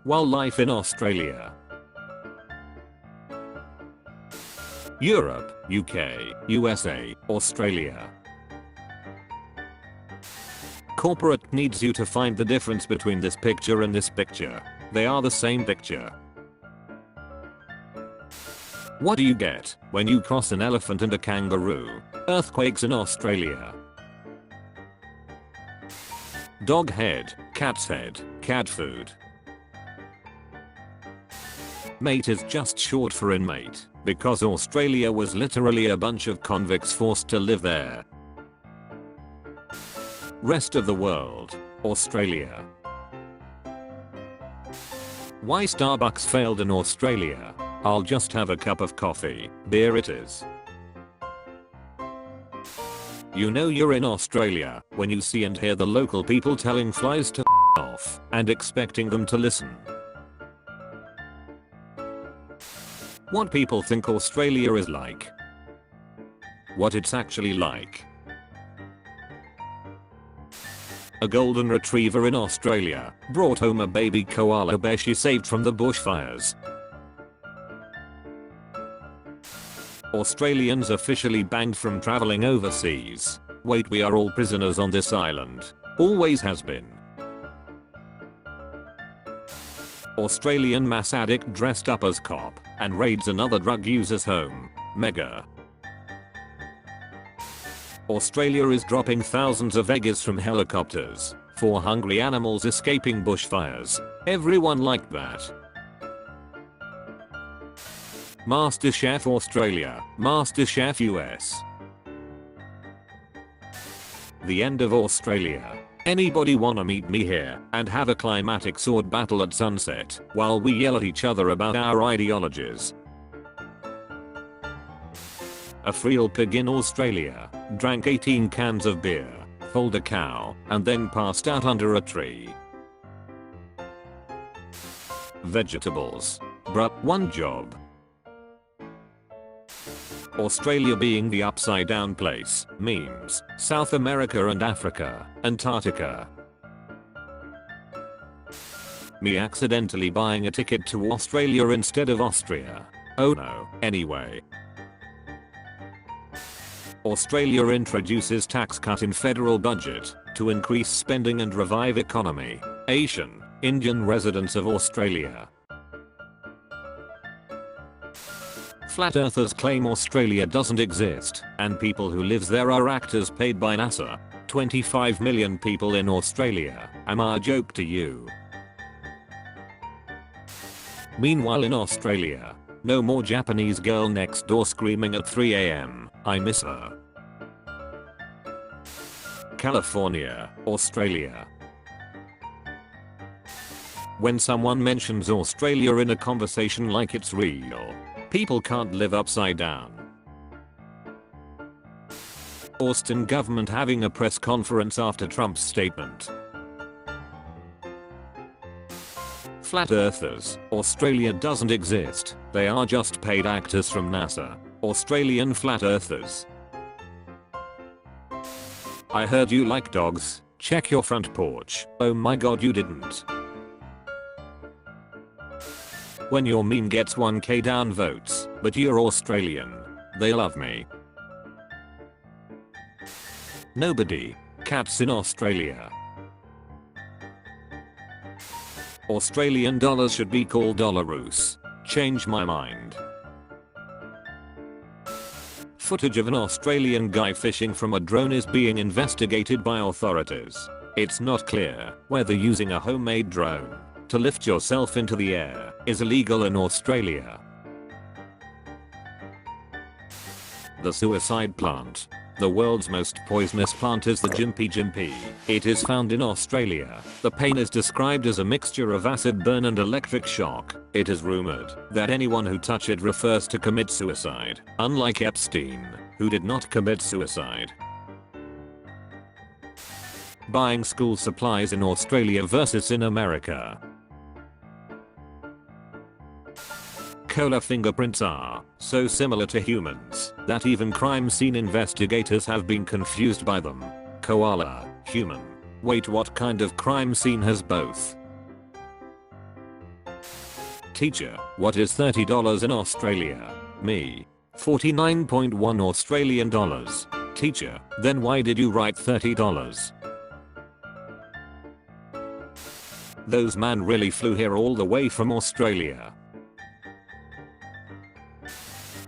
Wildlife in Australia. Europe, UK, USA, Australia. Corporate needs you to find the difference between this picture and this picture. They are the same picture. What do you get when you cross an elephant and a kangaroo? Earthquakes in Australia. Dog head, cat's head, cat food. Mate is just short for inmate, because Australia was literally a bunch of convicts forced to live there. Rest of the world, Australia. Why Starbucks failed in Australia? I'll just have a cup of coffee, beer it is. You know you're in Australia when you see and hear the local people telling flies to f off and expecting them to listen. What people think Australia is like. What it's actually like. A golden retriever in Australia brought home a baby koala bear she saved from the bushfires. Australians officially banned from traveling overseas. Wait, we are all prisoners on this island. Always has been. Australian mass addict dressed up as cop and raids another drug user's home. Mega. Australia is dropping thousands of eggs from helicopters for hungry animals escaping bushfires. Everyone liked that. MasterChef Australia, MasterChef US. The end of Australia. Anybody wanna meet me here and have a climatic sword battle at sunset while we yell at each other about our ideologies? A feral pig in Australia drank 18 cans of beer, foaled a cow, and then passed out under a tree. Vegetables. Bruh, one job. Australia being the upside down place, memes, South America and Africa, Antarctica. Me accidentally buying a ticket to Australia instead of Austria. Oh no, anyway. Australia introduces tax cut in federal budget to increase spending and revive economy. Asian, Indian residents of Australia. Flat earthers claim Australia doesn't exist, and people who live there are actors paid by NASA. 25 million people in Australia. Am I a joke to you? Meanwhile in Australia, no more Japanese girl next door screaming at 3 AM, I miss her. California, Australia. When someone mentions Australia in a conversation like it's real, people can't live upside down. Austin government having a press conference after Trump's statement. Flat earthers, Australia doesn't exist, they are just paid actors from NASA. Australian flat earthers. I heard you like dogs, check your front porch. Oh my god you didn't. When your meme gets 1k downvotes, but you're Australian, they love me. Nobody. Cats in Australia. Australian dollars should be called dollaroos. Change my mind. Footage of an Australian guy fishing from a drone is being investigated by authorities. It's not clear whether using a homemade drone to lift yourself into the air is illegal in Australia. The suicide plant. The world's most poisonous plant is the Gympie gympie. It is found in Australia. The pain is described as a mixture of acid burn and electric shock. It is rumored that anyone who touch it refers to commit suicide, unlike Epstein, who did not commit suicide. Buying school supplies in Australia versus in America. Koala fingerprints are so similar to humans that even crime scene investigators have been confused by them. Koala, human. Wait, what kind of crime scene has both? Teacher, what is $30 in Australia? Me. 49.1 Australian dollars. Teacher, then why did you write $30? Those man really flew here all the way from Australia.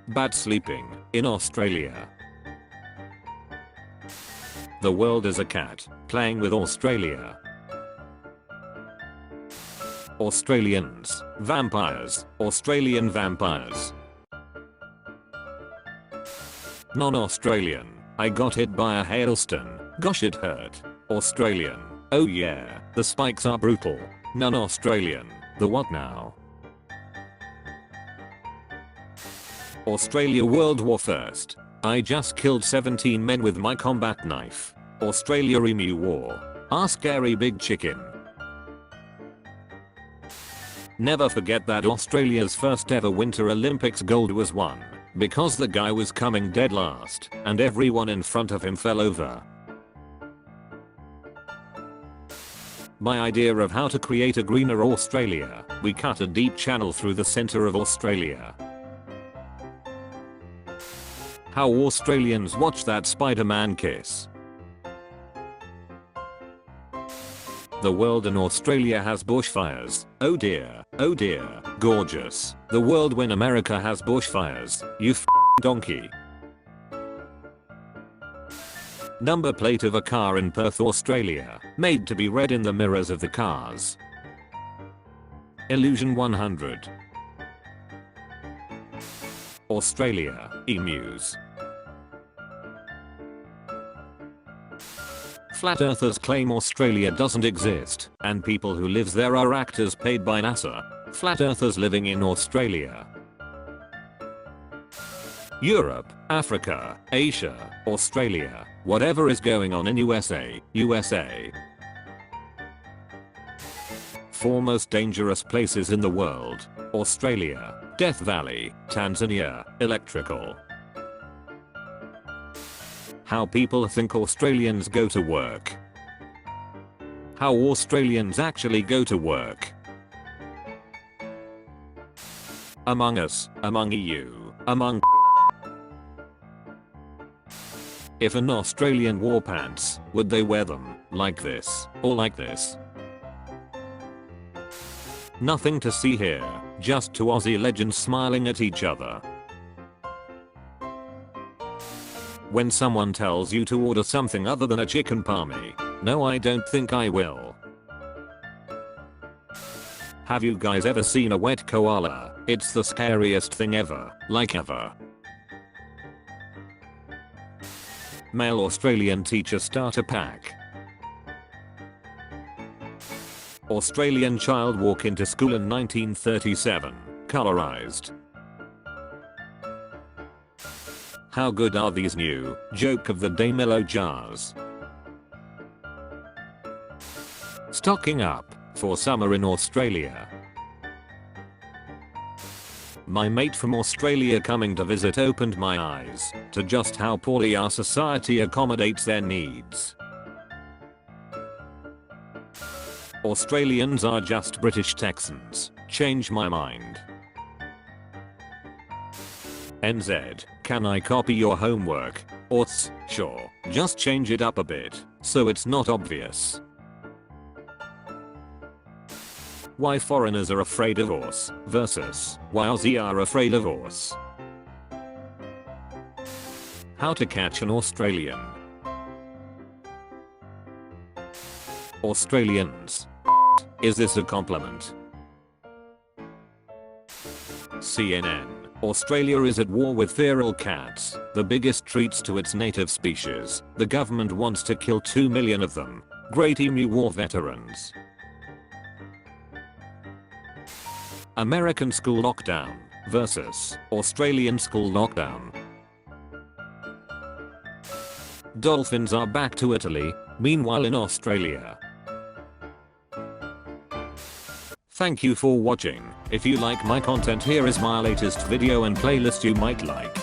Bat sleeping in Australia. The world is a cat playing with Australia. Australians, vampires, Australian vampires. Non-Australian, I got hit by a hailstone, gosh it hurt. Australian, oh yeah, the spikes are brutal. Non-Australian, the what now? Australia World War First. I just killed 17 men with my combat knife. Australia Emu War. Our scary big chicken. Never forget that Australia's first ever Winter Olympics gold was won because the guy was coming dead last and everyone in front of him fell over. My idea of how to create a greener Australia, we cut a deep channel through the center of Australia. How Australians watch that Spider-Man kiss. The world in Australia has bushfires. Oh dear, gorgeous. The world when America has bushfires, you donkey. Number plate of a car in Perth, Australia, made to be read in the mirrors of the cars. Illusion 100. Australia, emus. Flat earthers claim Australia doesn't exist, and people who live there are actors paid by NASA. Flat earthers living in Australia. Europe, Africa, Asia, Australia, whatever is going on in USA. 4 most dangerous places in the world. Australia, Death Valley, Tanzania, electrical. How people think Australians go to work. How Australians actually go to work. Among Us, among EU, among. If an Australian wore pants, would they wear them like this or like this? Nothing to see here, just two Aussie legends smiling at each other. When someone tells you to order something other than a chicken palmy, no I don't think I will. Have you guys ever seen a wet koala? It's the scariest thing ever, like ever. Male Australian teacher starter pack. Australian child walk into school in 1937, colorized. How good are these new joke of the day Milo jars? Stocking up for summer in Australia. My mate from Australia coming to visit opened my eyes to just how poorly our society accommodates their needs. Australians are just British Texans. Change my mind. NZ, can I copy your homework? Auths, sure, just change it up a bit, so it's not obvious. Why foreigners are afraid of horse versus why Aussie are afraid of horse. How to catch an Australian. Australians. Is this a compliment? CNN. Australia is at war with feral cats, the biggest threats to its native species. The government wants to kill 2 million of them. Great Emu War veterans. American school lockdown versus Australian school lockdown. Dolphins are back to Italy, meanwhile in Australia. Thank you for watching. If you like my content, here is my latest video and playlist you might like.